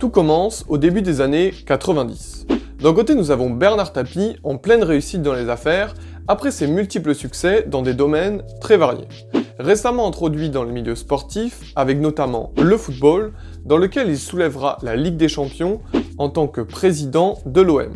Tout commence au début des années 90. D'un côté, nous avons Bernard Tapie en pleine réussite dans les affaires, après ses multiples succès dans des domaines très variés. Récemment introduit dans le milieu sportif, avec notamment le football, dans lequel il soulèvera la Ligue des Champions en tant que président de l'OM.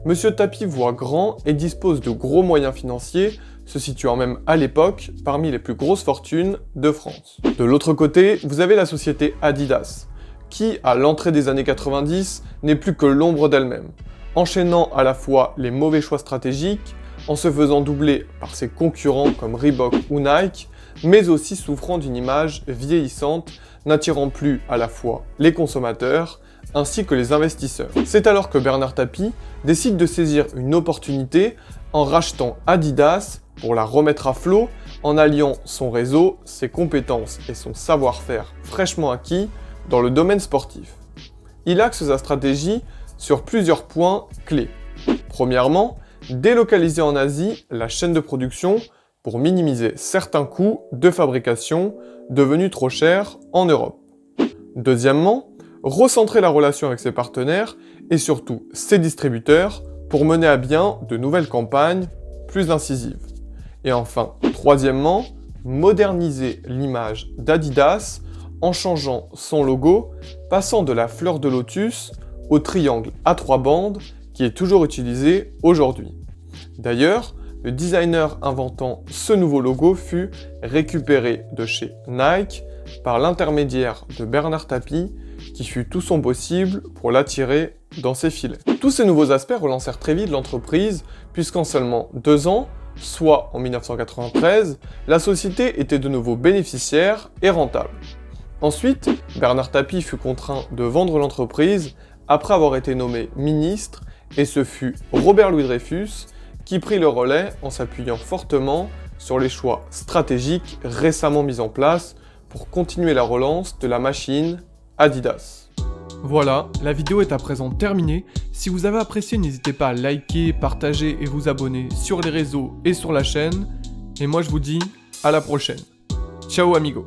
Monsieur Tapie voit grand et dispose de gros moyens financiers, se situant même à l'époque parmi les plus grosses fortunes de France. De l'autre côté, vous avez la société Adidas, qui, à l'entrée des années 90, n'est plus que l'ombre d'elle-même, enchaînant à la fois les mauvais choix stratégiques, en se faisant doubler par ses concurrents comme Reebok ou Nike, mais aussi souffrant d'une image vieillissante, n'attirant plus à la fois les consommateurs ainsi que les investisseurs. C'est alors que Bernard Tapie décide de saisir une opportunité en rachetant Adidas pour la remettre à flot, en alliant son réseau, ses compétences et son savoir-faire fraîchement acquis dans le domaine sportif. Il axe sa stratégie sur plusieurs points clés. Premièrement, délocaliser en Asie la chaîne de production pour minimiser certains coûts de fabrication devenus trop chers en Europe. Deuxièmement, recentrer la relation avec ses partenaires et surtout ses distributeurs pour mener à bien de nouvelles campagnes plus incisives. Et enfin, troisièmement, moderniser l'image d'Adidas en changeant son logo, passant de la fleur de lotus au triangle à 3 bandes qui est toujours utilisé aujourd'hui. D'ailleurs, le designer inventant ce nouveau logo fut récupéré de chez Nike par l'intermédiaire de Bernard Tapie, qui fit tout son possible pour l'attirer dans ses filets. Tous ces nouveaux aspects relancèrent très vite l'entreprise, puisqu'en seulement 2 ans, soit en 1993, la société était de nouveau bénéficiaire et rentable. Ensuite, Bernard Tapie fut contraint de vendre l'entreprise après avoir été nommé ministre, et ce fut Robert Louis Dreyfus qui prit le relais en s'appuyant fortement sur les choix stratégiques récemment mis en place pour continuer la relance de la machine Adidas. Voilà, la vidéo est à présent terminée. Si vous avez apprécié, n'hésitez pas à liker, partager et vous abonner sur les réseaux et sur la chaîne. Et moi je vous dis à la prochaine. Ciao amigo.